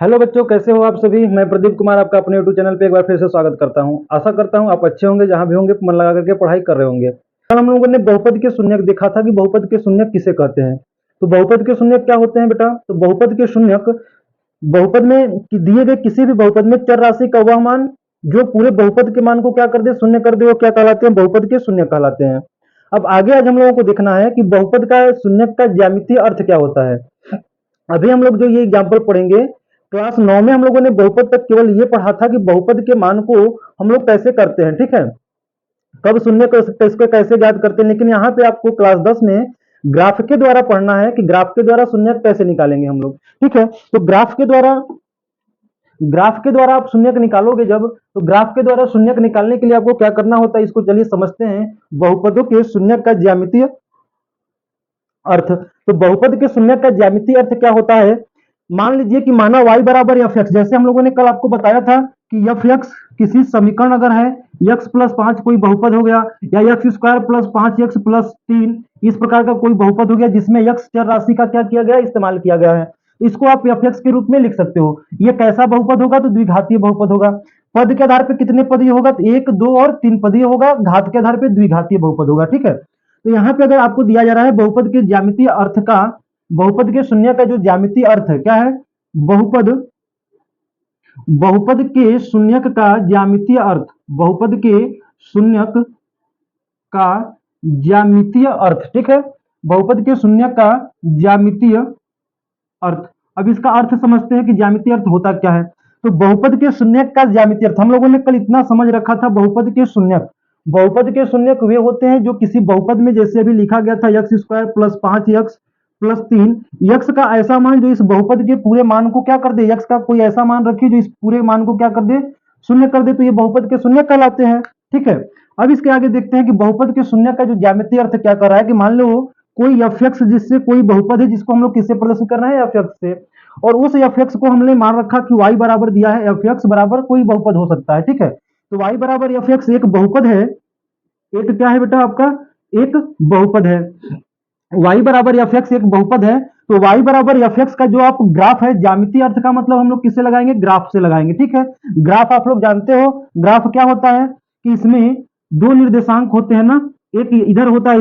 Hello बच्चों, कैसे हो आप सभी। मैं प्रदीप कुमार आपका अपने यूट्यूब चैनल पे एक बार फिर से स्वागत करता हूं। आशा करता हूं आप अच्छे होंगे, जहां भी होंगे मन लगा करके पढ़ाई कर रहे होंगे। कल हम लोगों ने बहुपद के शून्यक देखा था कि बहुपद के शून्यक किसे कहते हैं। तो बहुपद के शून्यक क्या होते हैं बेटा। तो बहुपद के शून्यक बहुपद में दिए गए किसी भी बहुपद में चर राशि का वह मान जो पूरे बहुपद के मान को क्या कर दे, शून्य कर दे, वो क्या कहलाते हैं, बहुपद के शून्य कहलाते हैं। अब आगे आज हम लोगों को देखना है कि बहुपद का शून्यक का ज्यामितीय अर्थ क्या होता है। अभी हम लोग जो ये एग्जाम्पल पढ़ेंगे, क्लास 9 में हम लोगों ने बहुपद तक केवल ये पढ़ा था कि बहुपद के मान को हम लोग कैसे करते हैं, ठीक है, कब शून्य इसको कैसे ज्ञात करते हैं। लेकिन यहाँ पे आपको क्लास 10 में ग्राफ के द्वारा पढ़ना है कि ग्राफ के द्वारा शून्य कैसे निकालेंगे हम लोग, ठीक है। तो ग्राफ के द्वारा आप शून्यक निकालोगे जब, तो ग्राफ के द्वारा शून्यक निकालने के लिए आपको क्या करना होता है, इसको चलिए समझते हैं। बहुपदों के शून्यक का ज्यामितीय अर्थ। तो बहुपद के शून्यक का ज्यामितीय अर्थ क्या होता है। मान लीजिए कि माना y बराबर एफ एक्स, जैसे हम लोगों ने कल आपको बताया था कि एफ एक्स किसी समीकरण अगर है, एक्स प्लस 5 कोई बहुपद हो गया, या x square plus 5 x plus 3, इस प्रकार का कोई बहुपद हो गया जिसमें एक्स चर राशि का क्या किया गया, इस्तेमाल किया गया है, इसको आप एफ एक्स के रूप में लिख सकते हो। ये कैसा बहुपद होगा, तो द्विघातीय बहुपद होगा। पद के आधार पर कितने पदीय होगा, तो 1, 2 और 3 पदीय होगा। घात के आधार पर द्विघातीय बहुपद होगा, ठीक है। तो यहाँ पे अगर आपको दिया जा रहा है बहुपद के ज्यामितीय अर्थ का, बहुपद के शून्य का जो ज्यामितीय अर्थ है क्या है, बहुपद बहुपद के शून्यक का ज्यामितीय अर्थ, बहुपद के शून्यक का ज्यामितीय अर्थ, ठीक है, बहुपद के शून्यक का ज्यामितीय अर्थ। अब इसका अर्थ समझते हैं कि ज्यामितीय अर्थ होता क्या है। तो बहुपद के शून्यक का ज्यामितीय अर्थ हम लोगों ने कल इतना समझ रखा था। बहुपद के शून्यक वे होते हैं जो किसी बहुपद में, जैसे अभी लिखा गया था x square plus 5 x plus 3, x का ऐसा मान जो इस बहुपद के पूरे मान को क्या कर दे, यक्स का कोई ऐसा मान रखिए जो इस पूरे मान को क्या कर दे, शून्य कर दे, तो ये बहुपद के शून्य कहलाते हैं, ठीक है। अब इसके आगे देखते हैं कि बहुपद के शून्य का जो ज्यामितीय अर्थ क्या कर रहा है कि मान लो कोई एफ एक्स, जिससे कोई बहुपद है जिसको हम लोग किससे प्रदर्शित कर रहे हैं, एफ एक्स से, और उस एफ एक्स को हमने मान रखा कि वाई बराबर दिया है, एफ एक्स बराबर कोई बहुपद हो सकता है, ठीक है। तो वाई बराबर एफ एक्स एक बहुपद है, एक क्या है बेटा आपका, एक बहुपद है। y बराबर एफ एक्स एक बहुपद है। तो y बराबर एफ एक्स का जो आप ग्राफ है, ज्यामितीय अर्थ का मतलब हम लोग किससे लगाएंगे, ग्राफ से लगाएंगे, ठीक है। ग्राफ आप लोग जानते हो, ग्राफ क्या होता है कि इसमें दो निर्देशांक होते हैं ना, एक इधर होता है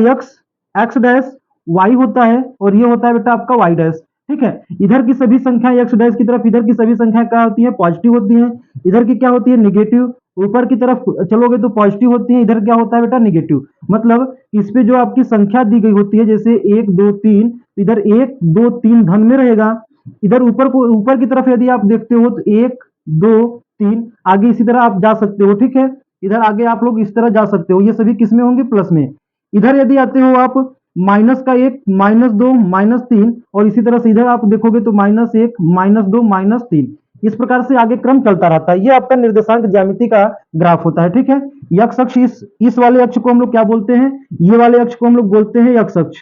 एक्स डैश, y होता है, और ये होता है बेटा आपका y डैश, ठीक है। इधर की सभी संख्याएं एक्स डैश की तरफ, इधर की सभी संख्याएं क्या होती है, पॉजिटिव होती है। इधर की क्या होती है, निगेटिव। ऊपर की तरफ चलोगे तो पॉजिटिव होती है, इधर क्या होता है बेटा, निगेटिव। मतलब इस पे जो आपकी संख्या दी गई होती है, जैसे 1 2 3, इधर 1 2 3 धन में रहेगा। इधर ऊपर की तरफ यदि आप देखते हो तो 1 2 3, आगे इसी तरह आप जा सकते हो, ठीक है। इधर आगे आप लोग इस तरह जा सकते हो, ये सभी किस में होंगे, प्लस में। इधर यदि आते हो आप, माइनस का 1 -2 -3, और इसी तरह से इधर आप देखोगे तो -1 -2 -3, इस प्रकार से आगे क्रम चलता रहता है। ये आपका निर्देशांक ज्यामिति का ग्राफ होता है, ठीक है। यक्ष अक्ष, इस वाले अक्ष को हम लोग क्या बोलते हैं, ये वाले अक्ष को हम लोग बोलते हैं यक्ष अक्ष।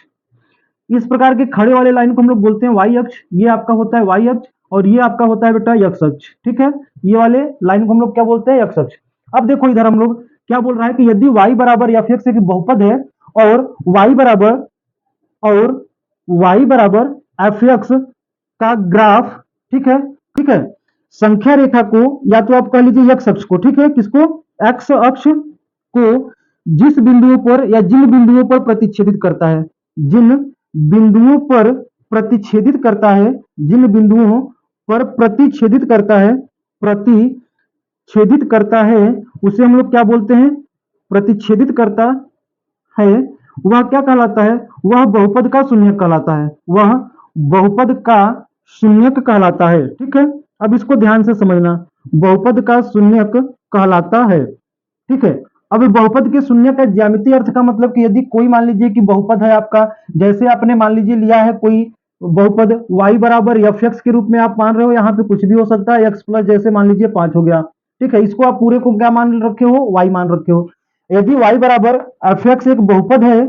इस प्रकार के खड़े वाले लाइन को हम लोग बोलते हैं वाई अक्ष। ये आपका होता है वाई अक्ष, और ये आपका होता है बेटा यक्ष अक्ष, ठीक है। ये वाले लाइन को हम लोग क्या बोलते हैं, यक्ष अक्ष। अब देखो इधर हम लोग क्या बोल रहा है कि यदि y बराबर एफ एक्स एक बहुपद है, और और y बराबर एफ एक्स का ग्राफ, ठीक है, ठीक है, संख्या रेखा को, या तो आप कह लीजिए एक्स अक्ष को, ठीक है, किसको, एक्स अक्ष को जिस बिंदुओं पर या जिन बिंदुओं पर प्रतिच्छेदित करता है, जिन बिंदुओं पर प्रतिच्छेदित करता है, जिन बिंदुओं पर प्रतिच्छेदित करता है, प्रतिच्छेदित करता है, उसे हम लोग क्या बोलते हैं, प्रतिच्छेदित करता है, वह क्या कहलाता है, वह बहुपद का शून्यक कहलाता है, वह बहुपद का शून्यक कहलाता है, ठीक है। अब इसको ध्यान से समझना, बहुपद का शून्यक कहलाता है, ठीक है। अब बहुपद के शून्य का ज्यामितीय अर्थ का मतलब कि यदि कोई मान लीजिए कि बहुपद है आपका, जैसे आपने मान लीजिए लिया है कोई बहुपद y बराबर एफ एक्स के रूप में आप मान रहे हो, यहाँ पे कुछ भी हो सकता है, x प्लस जैसे मान लीजिए 5 हो गया, ठीक है। इसको आप पूरे को क्या मान रखे हो, y मान रखे हो। यदि y बराबर एफ एक्स एक बहुपद है,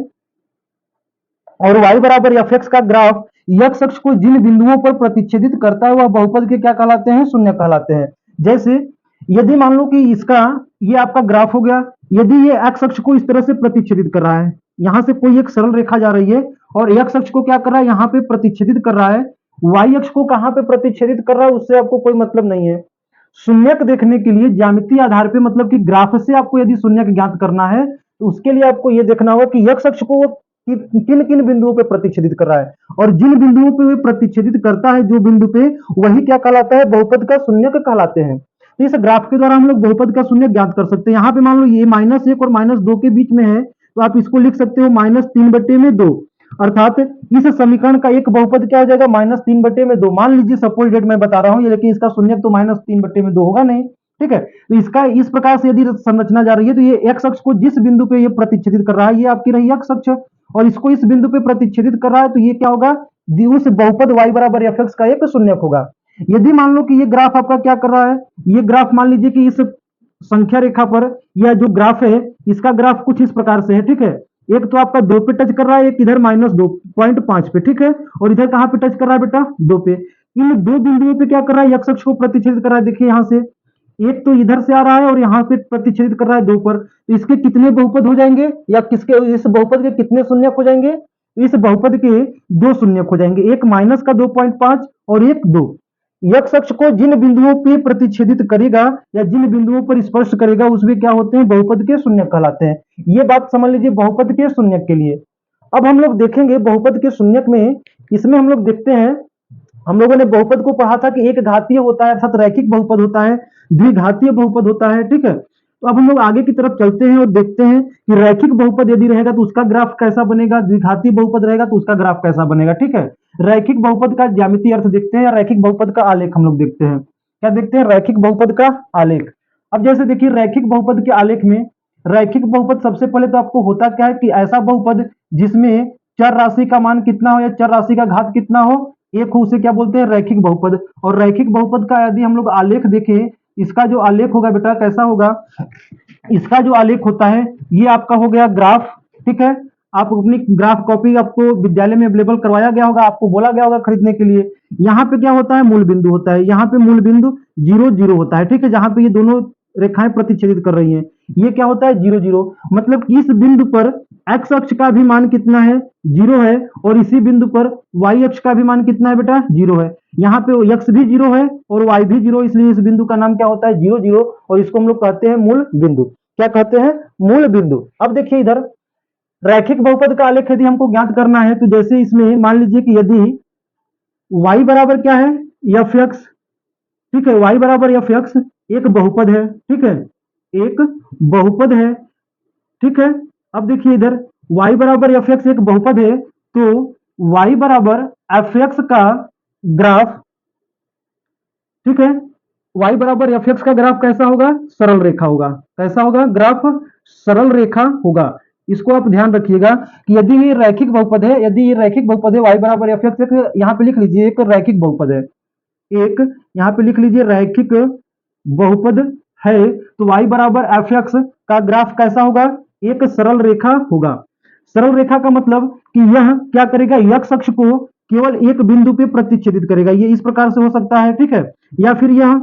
और y बराबर एफ एक्स का ग्राफ x अक्ष को जिन बिंदुओं पर प्रतिच्छेदित करता है, वह बहुपद के क्या कहलाते हैं, शून्य कहलाते हैं। जैसे यदि मान लो कि इसका, ये आपका ग्राफ हो गया, यदि ये x अक्ष को इस तरह से प्रतिच्छेदित कर रहा है, यहां से कोई एक सरल रेखा जा रही है, और x अक्ष को क्या कर रहा है, यहाँ पे प्रतिच्छेदित कर रहा है, वाई अक्ष को कहां पे प्रतिच्छेदित कर रहा है उससे आपको कोई मतलब नहीं है। शून्यक देखने के लिए ज्यामितीय आधार पे मतलब कि ग्राफ से आपको यदि शून्यक ज्ञात करना है तो उसके लिए आपको यह देखना होगा कि x अक्ष को वो किन किन बिंदुओं पे प्रतिच्छेदित कर रहा है, और जिन बिंदुओं पे वो प्रतिच्छेदित करता है जो बिंदु पे, वही क्या कहलाता है, बहुपद का शून्यक कहलाते हैं। तो इस ग्राफ के द्वारा हम लोग बहुपद का शून्यक ज्ञात कर सकते हैं। यहाँ पे मान लो ये -1 और -2 के बीच में है, तो आप इसको लिख सकते हो -3/2, अर्थात इस समीकरण का एक बहुपद क्या हो जाएगा, -3/2। मान लीजिए सपोज डेट मैं बता रहा हूँ, लेकिन इसका शून्यक तो -3/2 होगा नहीं, ठीक है। तो इसका इस प्रकार से यदि संरचना जा रही है तो ये एक्स अक्ष को जिस बिंदु पे ये प्रतिच्छेदित कर रहा है, ये आपकी रही एक्स अक्ष, और इसको इस बिंदु पे प्रतिच्छेदित कर रहा है, तो ये क्या होगा, उस बहुपद y बराबर एफ एक्स का एक शून्यक होगा। यदि मान लो कि ये ग्राफ आपका क्या कर रहा है, ये ग्राफ मान लीजिए कि इस संख्या रेखा पर यह जो ग्राफ है इसका ग्राफ कुछ इस प्रकार से है, ठीक है। एक तो आपका 2 पे टच कर रहा है, एक इधर -2.5 पे, ठीक है, और इधर कहां पे टच कर रहा है बेटा, 2 पे। इन दो बिंदुओं पे क्या कर रहा है, एक्स अक्ष को प्रतिच्छेदित कर रहा है। देखिए यहां से एक तो इधर से आ रहा है और यहाँ पे प्रतिच्छेदित कर रहा है 2 पर, तो इसके कितने बहुपद हो जाएंगे, या किसके, इस बहुपद के कितने शून्यक हो जाएंगे, इस बहुपद के 2 शून्यक हो जाएंगे, एक माइनस का 2.5 और एक 2। एक्स अक्ष को जिन बिंदुओं पे प्रतिच्छेदित करेगा या जिन बिंदुओं पर स्पर्श करेगा उसमें क्या होते हैं, बहुपद के शून्यक कहलाते हैं। ये बात समझ लीजिए बहुपद के शून्यक के लिए। अब हम लोग देखेंगे बहुपद के शून्यक में, इसमें हम लोग देखते हैं, हम लोगों ने बहुपद को पढ़ा था कि एक घातीय होता है अर्थात रैखिक बहुपद होता है, द्विघातीय बहुपद होता है, ठीक है। तो अब हम लोग आगे की तरफ चलते हैं और देखते हैं कि रैखिक बहुपद यदि रहेगा तो उसका ग्राफ कैसा बनेगा, द्विघातीय बहुपद रहेगा तो उसका ग्राफ कैसा बनेगा, ठीक है। रैखिक बहुपद का ज्यामितीय अर्थ देखते हैं या रैखिक बहुपद का आलेख हम लोग देखते हैं। क्या देखते हैं, रैखिक बहुपद का आलेख। अब जैसे देखिए रैखिक बहुपद के आलेख में, रैखिक बहुपद सबसे पहले तो आपको होता क्या है कि ऐसा बहुपद जिसमें चर राशि का मान कितना हो या चर राशि का घात कितना हो, एक हो, उसे क्या बोलते हैं, रैखिक बहुपद। और रैखिक बहुपद का यदि हम लोग आलेख देखें, इसका जो आलेख होगा बेटा कैसा होगा, इसका जो आलेख होता है ये आपका हो गया ग्राफ, ठीक है। आप अपनी ग्राफ कॉपी आपको विद्यालय में अवेलेबल करवाया गया होगा, आपको बोला गया होगा खरीदने के लिए। यहाँ पे क्या होता है, मूल बिंदु होता है, यहाँ पे मूल बिंदु 0 0 होता है, ठीक है, जहां पे ये दोनों रेखाएं प्रतिच्छेदित कर रही हैं। ये क्या होता है, 0 0, मतलब इस बिंदु पर एक्स अक्ष का भी मान कितना है, 0 है, और इसी बिंदु पर वाई अक्ष का भी मान कितना है बेटा, 0 है। यहाँ पे एक्स भी 0 है और वाई भी 0, इसलिए इस बिंदु का नाम क्या होता है, 0 0, और इसको हम लोग कहते हैं मूल बिंदु। क्या कहते हैं, मूल बिंदु। अब देखिए इधर रैखिक बहुपद का आलेख यदि हमको ज्ञात करना है तो जैसे इसमें मान लीजिए कि यदि y बराबर क्या है, एफ एक्स, ठीक है, y बराबर एफ एक्स एक बहुपद है, ठीक है, एक बहुपद है, ठीक है। अब देखिए इधर y बराबर एफ एक्स एक बहुपद है, तो y बराबर एफ एक्स का ग्राफ, ठीक है, y बराबर एफ एक्स का ग्राफ कैसा होगा, सरल रेखा होगा। कैसा होगा, ग्राफ सरल रेखा होगा। इसको आप ध्यान रखिएगा कि यदि ये रैखिक बहुपद है, यदि ये रैखिक बहुपद है y बराबर एफ एक्स, यहाँ पे लिख लीजिए एक रैखिक बहुपद है, एक यहाँ पे लिख लीजिए रैखिक बहुपद है, तो y बराबर एफ एक्स का ग्राफ कैसा होगा, एक सरल रेखा होगा। सरल रेखा का मतलब कि यह क्या करेगा, x अक्ष को केवल एक बिंदु पे प्रतिच्छेदित करेगा। ये इस प्रकार से हो सकता है, ठीक है, या फिर यह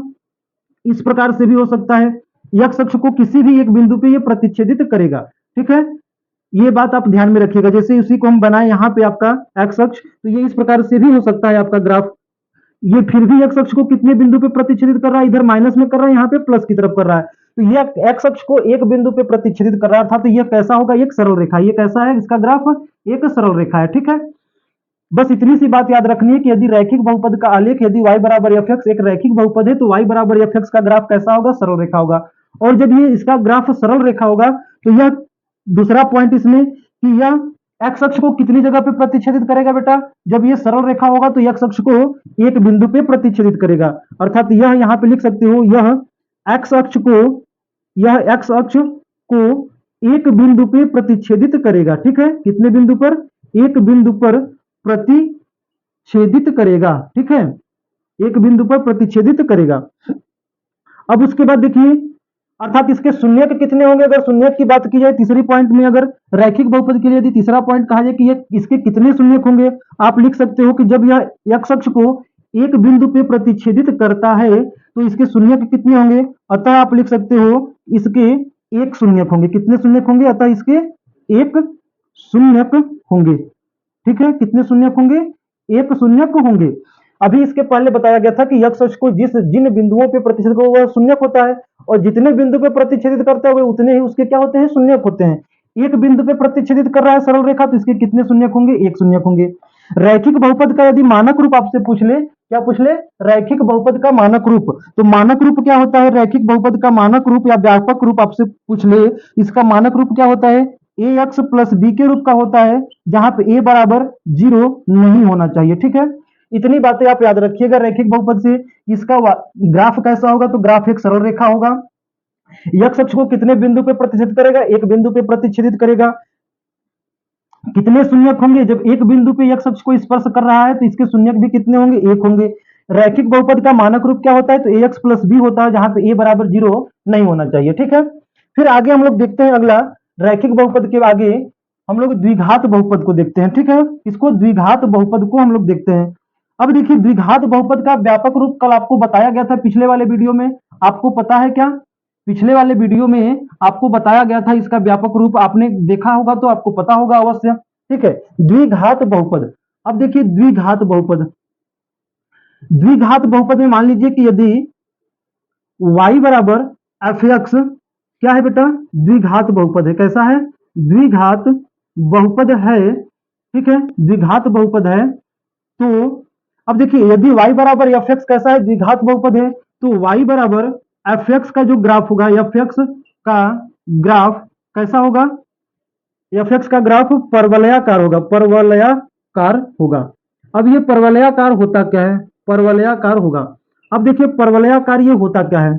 इस प्रकार से भी हो सकता है, x अक्ष को किसी भी एक बिंदु पे ये प्रतिच्छेदित करेगा, ठीक है। ये बात आप ध्यान में रखिएगा। जैसे उसी को हम बनाए यहाँ पे आपका x अक्ष, तो ये इस प्रकार से भी हो सकता है आपका ग्राफ। ये फिर भी x अक्ष को कितने बिंदु पे प्रतिच्छेदित कर रहा है, इधर माइनस में कर रहा है, यहाँ पे प्लस की तरफ कर रहा है, तो ये x अक्ष को एक बिंदु पे प्रतिच्छेदित कर रहा था, तो ये कैसा होगा, एक सरल रेखा। ये कैसा है, इसका ग्राफ एक सरल रेखा है, ठीक है। बस इतनी सी बात याद रखनी है कि यदि रैखिक बहुपद का आलेख, यदि y बराबर एफ एक्स एक रैखिक बहुपद है, तो y बराबर एफ एक्स का ग्राफ कैसा होगा, सरल रेखा होगा। और जब ये इसका ग्राफ सरल रेखा होगा तो यह दूसरा पॉइंट इसमें कि यह एक्स अक्ष को कितनी जगह पे प्रतिच्छेदित करेगा बेटा, जब ये सरल रेखा होगा तो एक्स अक्ष को एक बिंदु पे प्रतिच्छेदित करेगा, अर्थात यह यहाँ पे लिख सकते हो, यह एक्स अक्ष को, यह एक्स अक्ष को एक बिंदु पे प्रतिच्छेदित करेगा, ठीक है। कितने बिंदु पर, एक बिंदु पर प्रतिच्छेदित करेगा, ठीक है, एक बिंदु पर प्रतिच्छेदित करेगा। अब उसके बाद देखिए, अर्थात इसके शून्यक कितने होंगे, अगर शून्यक की बात की जाए तीसरी पॉइंट में, अगर रैखिक बहुपद के लिए यदि तीसरा पॉइंट कहा जाए कि ये इसके कितने शून्यक होंगे, आप लिख सकते हो कि जब यह एक्स अक्ष को एक बिंदु पे प्रतिच्छेदित करता है तो इसके शून्यक कितने होंगे, अतः आप लिख सकते हो इसके एक शून्यक होंगे। कितने शून्यक होंगे, अतः इसके एक शून्यक होंगे, ठीक है। कितने शून्यक होंगे, एक शून्यक होंगे। अभी इसके पहले बताया गया था कि x अक्ष को जिन बिंदुओं पे प्रतिच्छेद को वह शून्यक होता है, और जितने बिंदु पे प्रतिच्छेदित करता है उतने ही उसके क्या होते हैं, शून्यक होते हैं। एक बिंदु पे प्रतिच्छेदित कर रहा है सरल रेखा, तो इसके कितने शून्यक होंगे, एक शून्यक होंगे। रैखिक बहुपद का यदि मानक रूप आपसे पूछ ले, क्या पूछ ले, रैखिक बहुपद का मानक रूप, तो मानक रूप क्या होता है, रैखिक बहुपद का मानक रूप या व्यापक रूप आपसे पूछ ले, इसका मानक रूप क्या होता है, ए एक्स प्लस बी के रूप का होता है, जहां पे ए बराबर 0 नहीं होना चाहिए। ठीक है, इतनी बातें आप याद रखिएगा रैखिक बहुपद से। इसका ग्राफ कैसा होगा, तो ग्राफ एक सरल रेखा होगा। x अक्ष को कितने बिंदु पे प्रतिच्छेदित करेगा, एक बिंदु पे प्रतिच्छेदित करेगा। कितने शून्यक होंगे, जब एक बिंदु पे x अक्ष को स्पर्श कर रहा है तो इसके शून्यक भी कितने होंगे, एक होंगे। रैखिक बहुपद का मानक रूप क्या होता है, तो ax प्लस बी होता है, जहां पे a बराबर 0 नहीं होना चाहिए। ठीक है, फिर आगे हम लोग देखते हैं अगला, रैखिक बहुपद के आगे हम लोग द्विघात बहुपद को देखते हैं। ठीक है, इसको द्विघात बहुपद को हम लोग देखते हैं। अब देखिए द्विघात बहुपद का व्यापक रूप कल आपको बताया गया था पिछले वाले वीडियो में, आपको पता है क्या, पिछले वाले वीडियो में आपको बताया गया था इसका व्यापक रूप, आपने देखा होगा तो आपको पता होगा अवश्य। ठीक है, द्विघात बहुपद। अब देखिए द्विघात बहुपद, द्विघात बहुपद में मान लीजिए कि यदि y बराबर एफ एक्स क्या है बेटा, द्विघात बहुपद है। कैसा है, द्विघात बहुपद है। ठीक है, द्विघात बहुपद है। तो अब देखिए यदि y बराबर एफ एक्स कैसा है, द्विघात बहुपद है, तो y बराबर एफ एक्स का जो ग्राफ होगा, एफ एक्स का ग्राफ कैसा होगा, एफ एक्स का ग्राफ परवलयाकार होगा, परवलयाकार होगा। अब ये परवलयाकार होता क्या है, परवलयाकार होगा। अब देखिए परवलयाकार ये होता क्या है,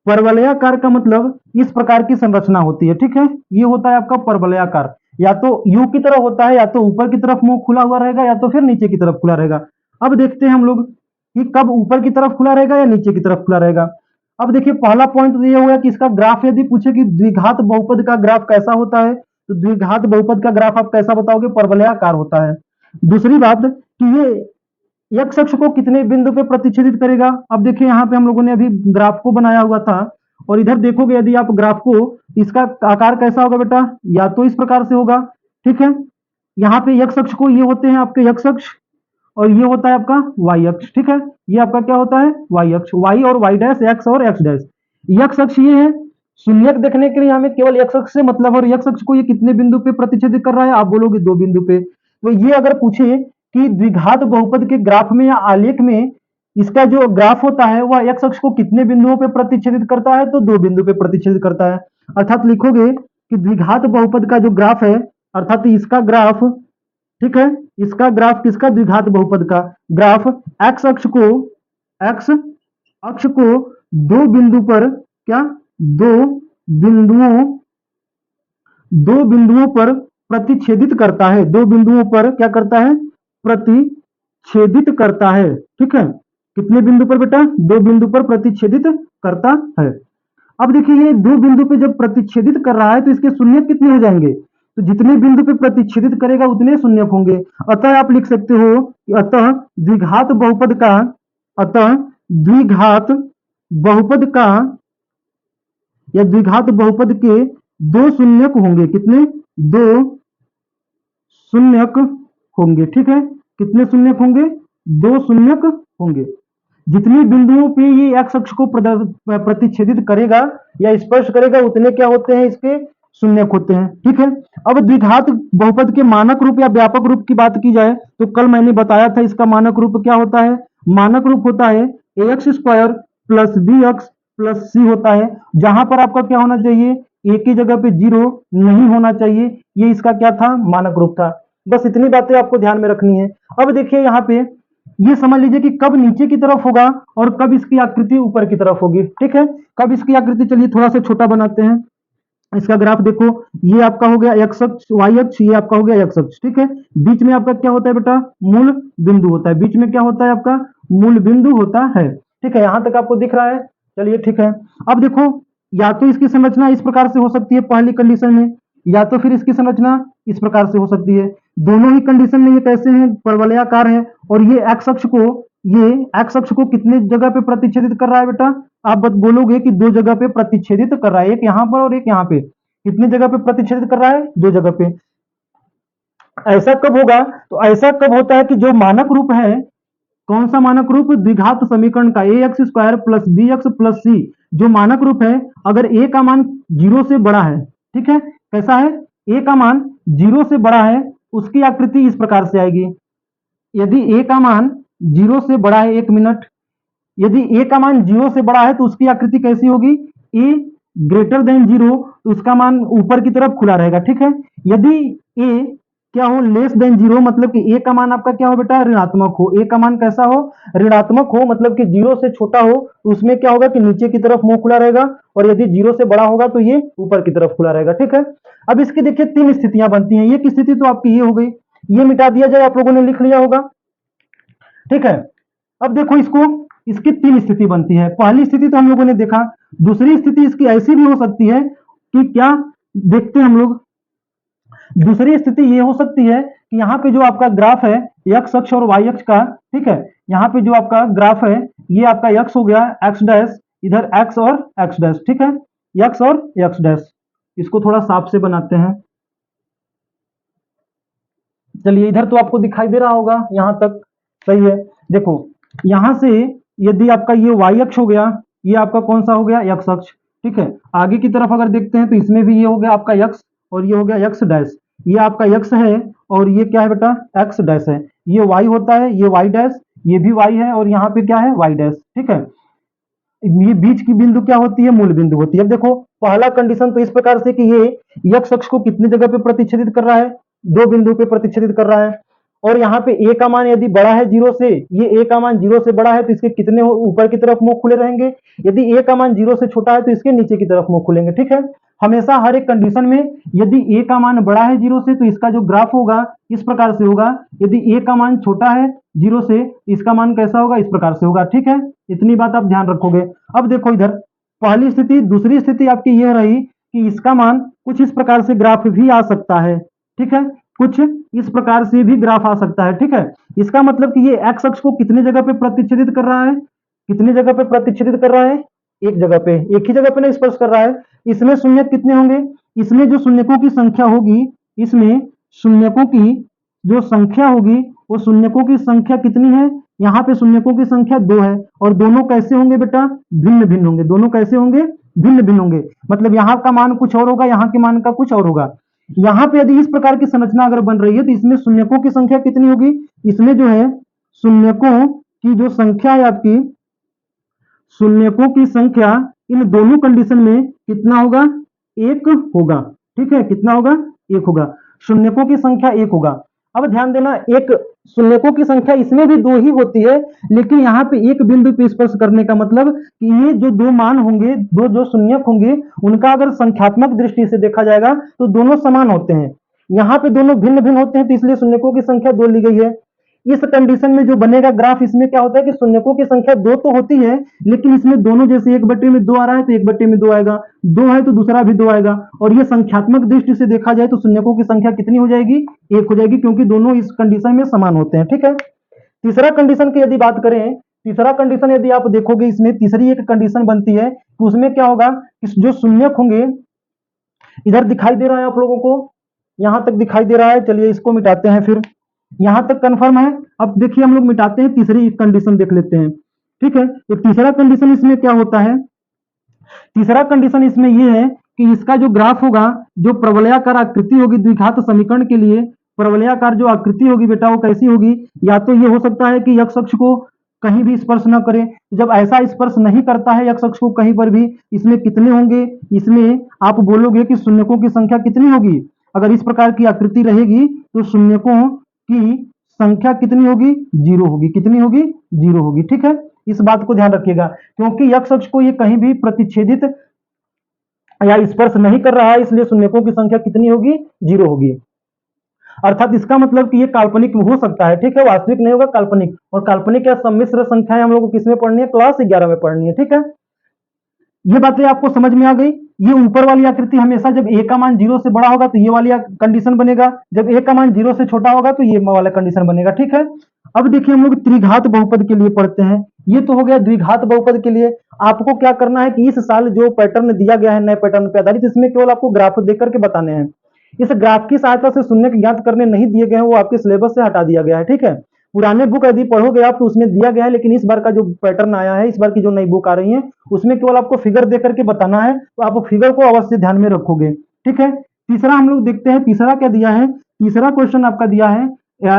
परवलयाकार का मतलब इस प्रकार की संरचना होती है। ठीक है, ये होता है आपका परवलयाकार, या तो यू की तरह होता है, या तो ऊपर की तरफ मुंह खुला हुआ रहेगा, या तो फिर नीचे की तरफ खुला रहेगा। अब देखते हैं हम लोग कि कब ऊपर की तरफ खुला रहेगा या नीचे की तरफ खुला रहेगा। अब देखिए पहला पॉइंट तो ये होगा कि इसका ग्राफ यदि पूछे कि द्विघात बहुपद का ग्राफ कैसा होता है, तो द्विघात बहुपद का ग्राफ आप कैसा बताओगे, परवलयाकार होता है। दूसरी बात कि ये x अक्ष को कितने बिंदु पे प्रतिच्छेदित करेगा। अब देखिए यहाँ पे हम लोगों ने अभी ग्राफ को बनाया हुआ था, और इधर देखोगे यदि आप ग्राफ को, इसका आकार कैसा होगा बेटा, या तो इस प्रकार से होगा। ठीक है, यहाँ पे x अक्ष को, ये होते हैं आपके x अक्ष, और ये होता है आपका y अक्ष। ठीक है, ये आपका क्या होता है, y अक्ष, y और y डैश, x और x डैश। x अक्ष ये है, शून्यक देखने के लिए हमें केवल x अक्ष से मतलब, और x अक्ष को ये कितने बिंदु पे प्रतिच्छेदित कर रहा है, आप बोलोगे 2 बिंदु पे। तो ये अगर पूछे कि द्विघात बहुपद के ग्राफ में या आलेख में इसका जो ग्राफ होता है वह x अक्ष को कितने बिंदुओं पे प्रतिच्छेदित करता है, तो 2 बिंदु पे प्रतिच्छेदित करता है। अर्थात लिखोगे कि द्विघात बहुपद का जो ग्राफ है, अर्थात इसका ग्राफ, ठीक है, इसका ग्राफ किसका, द्विघात बहुपद का ग्राफ x अक्ष को, x अक्ष को 2 बिंदु पर क्या, 2 बिंदुओं, 2 बिंदुओं पर प्रतिच्छेदित करता है, 2 बिंदुओं पर क्या करता है, प्रतिच्छेदित करता है। ठीक है, कितने बिंदु पर बेटा, 2 बिंदु पर प्रतिच्छेदित करता है। अब देखिए ये 2 बिंदु पे जब प्रतिच्छेदित कर रहा है तो इसके शून्यक कितने हो जाएंगे, तो जितने बिंदु पे प्रतिच्छेदित करेगा उतने शून्यक होंगे। अतः आप लिख सकते हो कि अतः द्विघात बहुपद का, अतः द्विघात बहुपद का या द्विघात बहुपद के 2 शून्यक होंगे। कितने, 2 शून्यक होंगे। ठीक है, कितने शून्यक होंगे, 2 शून्यक होंगे। जितने बिंदुओं पे ये x अक्ष को प्रतिच्छेदित करेगा या स्पर्श करेगा उतने क्या होते हैं, इसके शून्यक होते हैं। ठीक है, अब द्विघात बहुपद के मानक रूप या व्यापक रूप की बात की जाए तो कल मैंने बताया था इसका मानक रूप क्या होता है, मानक रूप होता है ax square plus B X plus C होता है, जहां पर आपका क्या होना चाहिए, एक ही जगह पे 0 नहीं होना चाहिए। ये इसका क्या था, मानक रूप था। बस इतनी बातें आपको ध्यान में रखनी है। अब देखिए यहाँ पे ये समझ लीजिए कि कब नीचे की तरफ होगा और कब इसकी आकृति ऊपर की तरफ होगी। ठीक है, कब इसकी आकृति, चलिए थोड़ा सा छोटा बनाते हैं। इसका ग्राफ देखो, ये आपका हो गया x अक्ष, y अक्ष, ये आपका हो गया x अक्ष। ठीक है, बीच में आपका क्या होता है बेटा, मूल बिंदु होता है, बीच में क्या होता है आपका, मूल बिंदु होता है। ठीक है, यहां तक आपको दिख रहा है, चलिए ठीक है। अब देखो या तो इसकी संरचना इस प्रकार से हो सकती है पहली कंडीशन में, या तो फिर इसकी संरचना इस प्रकार से हो सकती है। दोनों ही कंडीशन में ये कैसे हैं, परवलयाकार है, और ये x अक्ष को, ये x अक्ष को कितने जगह पे प्रतिच्छेदित कर रहा है बेटा, आप बोलोगे कि 2 जगह पे प्रतिच्छेदित कर रहा है, एक यहाँ पर और एक यहाँ पे। कितने जगह पे प्रतिच्छेदित कर रहा है, 2 जगह पे। ऐसा कब होगा, तो ऐसा कब होता है कि जो मानक रूप है, कौन सा मानक रूप? द्विघात समीकरण का ax² plus bx plus c जो मानक रूप है, अगर a का मान 0 से बड़ा है, ठीक है, कैसा है? a का मान 0 से बड़ा है, उसकी आकृति इस प्रकार से आएगी। यदि a का मान 0 से बड़ा है, 1 मिनट, यदि a का मान 0 से बड़ा है तो उसकी आकृति कैसी होगी? a ग्रेटर देन 0, तो उसका मान ऊपर की तरफ खुला रहेगा, ठीक है। यदि a क्या हो? लेस देन 0, मतलब कि a का मान आपका क्या हो बेटा? ऋणात्मक हो। a का मान कैसा हो? ऋणात्मक हो, मतलब कि 0 से छोटा हो, तो उसमें क्या होगा कि नीचे की तरफ मुंह खुला रहेगा, और यदि 0 से बड़ा होगा तो ये ऊपर की तरफ खुला रहेगा, ठीक है। अब इसकी देखिए 3 स्थितियां बनती हैं। ये की स्थिति तो आपकी ये हो गई, ये मिटा दिया जाए, आप लोगों ने लिख लिया होगा, ठीक है। अब देखो इसको, इसकी 3 स्थिति बनती है। पहली स्थिति तो हम लोगों ने देखा, दूसरी स्थिति इसकी ऐसी भी हो सकती है कि क्या, देखते हैं हम लोग। दूसरी स्थिति ये हो सकती है कि यहाँ पे जो आपका ग्राफ है x अक्ष और y अक्ष का, ठीक है, यहाँ पे जो आपका ग्राफ है ये आपका x हो गया, x डैश, इधर x और x डैश, ठीक है, x और x डैश। इसको थोड़ा साफ से बनाते हैं। चलिए, इधर तो आपको दिखाई दे रहा होगा, यहां तक सही है। देखो यहां से यदि आपका ये y अक्ष हो गया, ये आपका कौन सा हो गया? x अक्ष, ठीक है। आगे की तरफ अगर देखते हैं तो इसमें भी ये हो गया आपका x, और ये हो गया x डैश, ये आपका x है, और ये क्या है बेटा? x डैश है। ये y होता है, ये y डैश, ये भी y है, और यहाँ पे क्या है? y डैश, ठीक है। ये बीच की बिंदु क्या होती है? मूल बिंदु होती है। अब देखो पहला कंडीशन तो इस प्रकार से कि ये x अक्ष को कितनी जगह पे प्रतिच्छेदित कर रहा है? 2 बिंदु पे प्रतिच्छेदित कर रहा है। और यहाँ पे a का मान यदि बड़ा है 0 से, ये a का मान 0 से बड़ा है तो इसके कितने ऊपर की तरफ मुंह खुले रहेंगे? यदि a का मान 0 से छोटा है तो इसके नीचे की तरफ मुंह खुलेंगे, ठीक है। हमेशा हर एक कंडीशन में यदि a का मान बड़ा है 0 से तो इसका जो ग्राफ होगा इस प्रकार से होगा, यदि a का मान छोटा है 0 से, इसका मान कैसा होगा? इस प्रकार से होगा, ठीक है। इतनी बात आप ध्यान रखोगे। अब देखो इधर पहली स्थिति, दूसरी स्थिति आपकी यह रही कि इसका मान कुछ इस प्रकार से ग्राफ भी आ सकता है, ठीक है, कुछ इस प्रकार से भी ग्राफ आ सकता है, ठीक है। इसका मतलब कि ये x अक्ष को कितने जगह पे प्रतिच्छेदित कर रहा है? कितनी जगह पे प्रतिच्छेदित कर रहा है? एक जगह पे, एक ही जगह पे ना स्पर्श कर रहा है। इसमें शून्यक कितने होंगे? इसमें जो शून्यकों की संख्या होगी, इसमें शून्यकों की जो संख्या होगी, वो शून्यकों की संख्या कितनी है? यहाँ पे शून्यकों की संख्या 2 है, और दोनों कैसे होंगे बेटा? भिन्न भिन्न होंगे। दोनों कैसे होंगे? भिन्न भिन्न होंगे, मतलब यहाँ का मान कुछ और होगा, यहाँ के मान का कुछ और होगा। यहाँ पे यदि इस प्रकार की संरचना अगर बन रही है तो इसमें शून्यकों की संख्या कितनी होगी? इसमें जो है शून्यकों की जो संख्या है आपकी, शून्यकों की संख्या इन दोनों कंडीशन में कितना होगा? 1 होगा, ठीक है। कितना होगा? 1 होगा। शून्यकों की संख्या 1 होगा। अब ध्यान देना, एक शून्यकों की संख्या इसमें भी 2 ही होती है, लेकिन यहाँ पे एक बिंदु पे स्पर्श करने का मतलब कि ये जो 2 मान होंगे, दो जो शून्यक होंगे, उनका अगर संख्यात्मक दृष्टि से देखा जाएगा तो दोनों समान होते हैं। यहाँ पे दोनों भिन्न भिन्न होते हैं, तो इसलिए शून्यकों की संख्या 2 ली गई है। इस कंडीशन में जो बनेगा ग्राफ, इसमें क्या होता है कि शून्यकों की संख्या 2 तो होती है, लेकिन इसमें दोनों जैसे 1/2 आ रहा है तो 1/2 आएगा, 2 है तो दूसरा भी 2 आएगा। और ये संख्यात्मक दृष्टि से देखा जाए तो शून्यकों की संख्या कितनी हो जाएगी? 1 हो जाएगी, क्योंकि दोनों इस कंडीशन में समान होते हैं, ठीक है। तीसरा कंडीशन की यदि बात करें, तीसरा कंडीशन यदि आप देखोगे, इसमें तीसरी एक कंडीशन बनती है तो उसमें क्या होगा कि जो शून्यक होंगे, इधर दिखाई दे रहा है आप लोगों को, यहां तक दिखाई दे रहा है। चलिए इसको मिटाते हैं, फिर यहां तक कंफर्म है। अब देखिए हम लोग मिटाते हैं, तीसरी कंडीशन देख लेते हैं, ठीक है। तो तीसरा कंडीशन इसमें क्या होता है? तीसरा कंडीशन इसमें यह है कि इसका जो ग्राफ होगा, जो प्रवलयाकार आकृति होगी द्विघात समीकरण के लिए, प्रवलयाकार जो आकृति होगी बेटा वो कैसी होगी? या तो ये हो सकता है कि x अक्ष को कहीं भी स्पर्श न करे। जब ऐसा स्पर्श नहीं करता है x अक्ष को कहीं पर भी, इसमें कितने होंगे? इसमें आप बोलोगे कि शून्यकों की संख्या कितनी होगी? अगर इस प्रकार की आकृति रहेगी तो शून्यकों की संख्या कितनी होगी? 0 होगी। कितनी होगी? 0 होगी, ठीक है। इस बात को ध्यान रखिएगा, क्योंकि x अक्ष को ये कहीं भी प्रतिच्छेदित या स्पर्श नहीं कर रहा है, इसलिए शून्यकों की संख्या कितनी होगी? 0 होगी। अर्थात इसका मतलब कि ये काल्पनिक हो सकता है, ठीक है, वास्तविक नहीं होगा, काल्पनिक। और काल्पनिक या सम्मिश्र संख्याएं हम लोग को किसमें पढ़नी है? क्लास 11 में पढ़नी है, ठीक है। ये बातें आपको समझ में आ गई। ये ऊपर वाली आकृति हमेशा जब a का मान 0 से बड़ा होगा तो ये वाली कंडीशन बनेगा, जब a का मान 0 से छोटा होगा तो ये वाला कंडीशन बनेगा, ठीक है। अब देखिए हम लोग त्रिघात बहुपद के लिए पढ़ते हैं। ये तो हो गया द्विघात बहुपद के लिए। आपको क्या करना है कि इस साल जो पैटर्न दिया गया है नए पैटर्न पे आधारित, इसमें केवल आपको ग्राफ देख करके बताने हैं। इस ग्राफ की सहायता से शून्य ज्ञात करने नहीं दिए गए हैं, वो आपके सिलेबस से हटा दिया गया है, ठीक है। पुराने बुक यदि पढ़ोगे आप तो उसमें दिया गया है, लेकिन इस बार का जो पैटर्न आया है, इस बार की जो नई बुक आ रही है, उसमें केवल आपको फिगर दे करके बताना है, तो आप फिगर को अवश्य ध्यान में रखोगे। ठीक है, तीसरा हम लोग देखते हैं, तीसरा क्या दिया है। तीसरा क्वेश्चन आपका दिया है,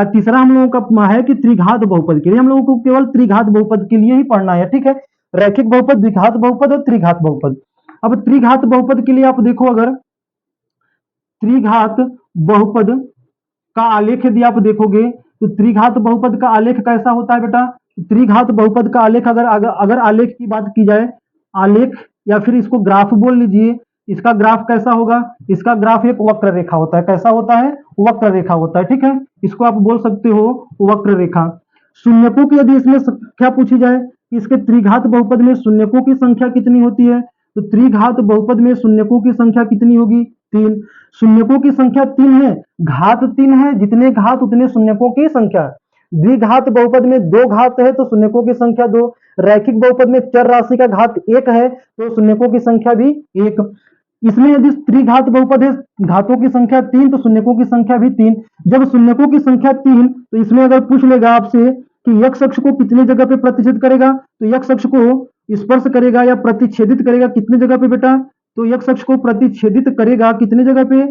तीसरा हम लोगों का है कि त्रिघात बहुपद के लिए हम लोगों को केवल त्रिघात बहुपद के लिए ही पढ़ना है। ठीक है, रैखिक बहुपद, द्विघात बहुपद और त्रिघात बहुपद। अब त्रिघात बहुपद के लिए आप देखो, अगर त्रिघात बहुपद का आलेख यदि आप देखोगे तो त्रिघात बहुपद का आलेख कैसा होता है बेटा। त्रिघात बहुपद का आलेख अगर अगर, अगर आलेख की बात की जाए, आलेख या फिर इसको ग्राफ बोल लीजिए, इसका ग्राफ कैसा होगा। इसका ग्राफ एक वक्र रेखा होता है। कैसा होता है, वक्र रेखा होता है। ठीक है, इसको आप बोल सकते हो वक्र रेखा। शून्यकों की यदि इसमें संख्या पूछी जाए, इसके त्रिघात बहुपद में शून्यकों की संख्या कितनी होती है, तो त्रिघात बहुपद में शून्यकों की संख्या कितनी होगी, 3। शून्यकों की संख्या 3 है, घात 3 है, जितने घात उतने शून्यकों की संख्या। द्विघात बहुपद में 2 घात है तो शून्यकों की संख्या 2। रैखिक बहुपद में चर राशि का घात 1 है तो शून्यकों की संख्या भी 1। इसमें यदि त्रिघात बहुपद है, घातों की संख्या 3 तो शून्यकों की संख्या भी 3। जब शून्यकों की संख्या 3, तो इसमें अगर पूछ लेगा आपसे कि यक्ष अक्ष को कितनी जगह पे प्रतिच्छेद करेगा, तो यक्ष अक्ष को स्पर्श करेगा या प्रतिच्छेदित करेगा कितनी जगह पे बेटा, तो यक्ष अक्ष को प्रतिच्छेदित करेगा कितनी जगह पे,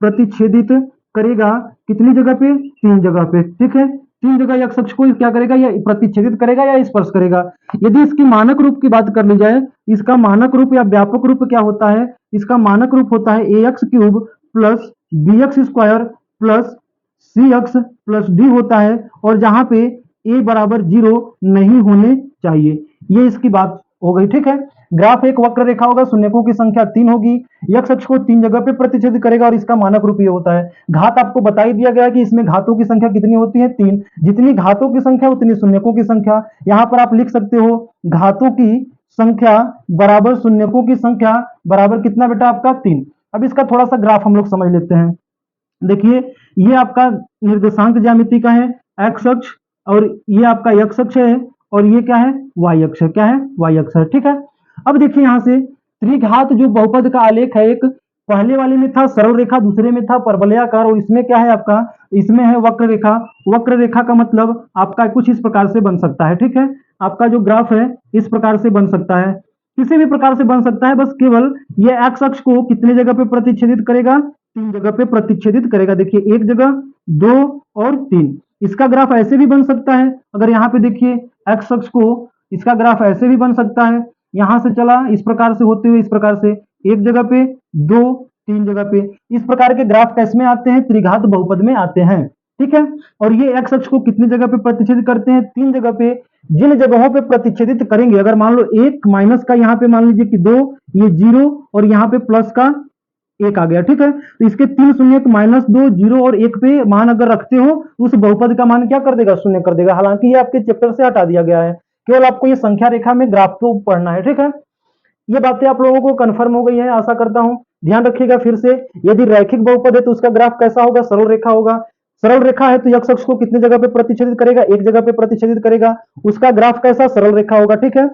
प्रतिच्छेदित करेगा कितनी जगह पे, 3 जगह पे। ठीक है, 3 जगह यक्ष अक्ष को क्या करेगा, या प्रतिच्छेदित करेगा या स्पर्श करेगा। यदि इसकी मानक रूप की बात कर ली जाए, इसका मानक रूप या व्यापक रूप क्या होता है, इसका मानक रूप होता है A X cube plus B X square plus C X plus D होता है, और जहां पे ए बराबर 0 नहीं होने चाहिए। ये इसकी बात हो गई। ठीक है, ग्राफ एक वक्र रेखा होगा, शून्यकों की संख्या 3 होगी, यक्ष अक्ष को 3 जगह पे प्रतिच्छेद करेगा और इसका मानक रूप ये होता है। घात आपको बता ही दिया गया कि इसमें घातों की संख्या कितनी होती है, 3। जितनी घातों की संख्या उतनी शून्यकों की संख्या। यहां पर आप लिख सकते हो घातों की संख्या बराबर शून्यकों की संख्या बराबर कितना बेटा आपका, 3। अब इसका थोड़ा सा ग्राफ हम लोग समझ लेते हैं। देखिए, ये आपका निर्देशांक ज्यामिति का है, एक्स अक्ष, और ये आपका एक्स अक्ष है, और ये क्या है, वाई अक्ष है। क्या है, वाई अक्ष है। ठीक है, अब देखिए यहां से त्रिघात जो बहुपद का आलेख है, एक पहले वाले में था सरल रेखा, दूसरे में था परवलयाकार, और इसमें क्या है आपका, इसमें है वक्र रेखा। वक्र रेखा का मतलब आपका कुछ इस प्रकार से बन सकता है। ठीक है, आपका जो ग्राफ है इस प्रकार से बन सकता है, किसी भी प्रकार से बन सकता है, बस केवल ये एक्स अक्ष को कितने जगह पे प्रतिच्छेदित करेगा, 3 जगह पे प्रतिच्छेदित करेगा। देखिए, 1 जगह, 2 और 3। इसका ग्राफ ऐसे भी बन सकता है, अगर यहाँ पे देखिए एक्स अक्ष को, इसका ग्राफ ऐसे भी बन सकता है, यहां से चला इस प्रकार से होते हुए इस प्रकार से, 1 जगह पे, 2, 3 जगह पे। इस प्रकार के ग्राफ कैसे में आते हैं, त्रिघात बहुपद में आते हैं। ठीक है, और ये एक्स अक्ष को कितनी जगह पे प्रतिच्छेदित करते हैं, 3 जगह पे। जिन जगहों पे प्रतिच्छेदित करेंगे, अगर मान लो 1 माइनस का यहाँ पे मान लीजिए कि 2, ये 0 और यहाँ पे प्लस का 1 आ गया। ठीक है, तो इसके 3 शून्य, -2, 0 और 1 पे मान अगर रखते हो तो उस बहुपद का मान क्या कर देगा, शून्य कर देगा। हालांकि ये आपके चैप्टर से हटा दिया गया है, केवल आपको ये संख्या रेखा में ग्राफ को पढ़ना है। ठीक है, ये बातें आप लोगों को कंफर्म हो गई है, आशा करता हूं। ध्यान रखिएगा फिर से, यदि रैखिक बहुपद है तो उसका ग्राफ कैसा होगा, सरल रेखा होगा। सरल रेखा है तो एक्स अक्ष को कितनी जगह पे प्रतिच्छेदित करेगा, 1 जगह पे प्रतिच्छेदित करेगा, उसका ग्राफ कैसा, सरल रेखा होगा। ठीक है,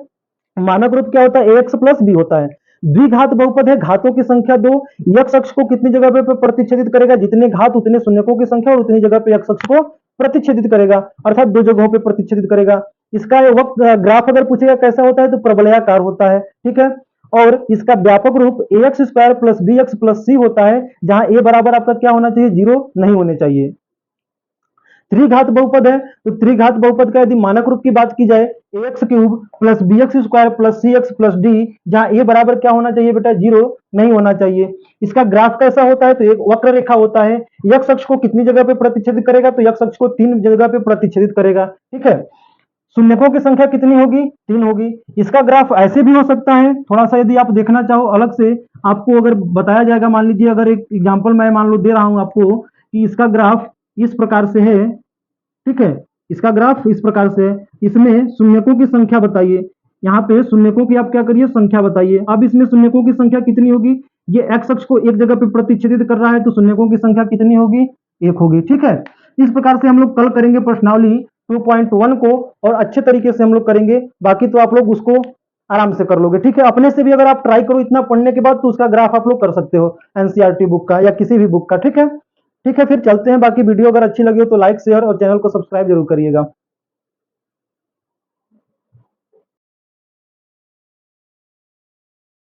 मानक रूप क्या होता है, ए एक्स प्लस बी होता है। द्विघात बहुपद है, घातों की संख्या 2, यक्ष अक्ष को कितनी जगह पे प्रतिच्छेदित करेगा, जितने घात उतने शून्यकों की संख्या और उतनी जगह पे यक्ष अक्ष को प्रतिच्छेदित करेगा, अर्थात 2 जगहों पे प्रतिच्छेदित करेगा। इसका वक्त ग्राफ अगर पूछेगा कैसा होता है तो प्रबलयाकार होता है। ठीक है, और इसका व्यापक रूप A X square plus B X plus C होता है, जहां ए बराबर आपका क्या होना चाहिए, 0 नहीं होने चाहिए। त्रिघात बहुपद है तो त्रिघात बहुपद का यदि मानक रूप की बात की जाए, A X cube plus B X square plus C X plus D, जहां ए बराबर क्या होना चाहिए बेटा, 0 नहीं होना चाहिए। इसका ग्राफ कैसा होता है, तो एक वक्र रेखा होता है। यक्ष अक्ष को कितनी जगह पे प्रतिच्छेदित करेगा, तो यक्ष अक्ष को 3 जगह पे प्रतिच्छेदित करेगा। ठीक है, शून्यकों की संख्या कितनी होगी, 3 होगी। इसका ग्राफ ऐसे भी हो सकता है, थोड़ा सा यदि आप देखना चाहो अलग से, आपको अगर बताया जाएगा, मान लीजिए अगर एक एग्जाम्पल मैं मान लो दे रहा हूं आपको कि इसका ग्राफ इस प्रकार से है। ठीक है, इसका ग्राफ इस प्रकार से है, इसमें शून्यकों की संख्या बताइए, यहाँ पे शून्यकों की आप क्या करिए, संख्या बताइए। अब इसमें शून्यकों की संख्या कितनी होगी, ये एक्स अक्ष को 1 जगह पे प्रतिच्छेदित कर रहा है तो शून्यकों की संख्या कितनी होगी, 1 होगी। ठीक है, इस प्रकार से हम लोग कल करेंगे प्रश्नावली 2.1 को, और अच्छे तरीके से हम लोग करेंगे, बाकी तो आप लोग उसको आराम से कर लोगे। ठीक है, अपने से भी अगर आप ट्राई करो इतना पढ़ने के बाद तो उसका ग्राफ आप लोग कर सकते हो एनसीईआरटी बुक का या किसी भी बुक का। ठीक है, ठीक है, फिर चलते हैं। बाकी वीडियो अगर अच्छी लगी हो तो लाइक शेयर और चैनल को सब्सक्राइब जरूर करिएगा।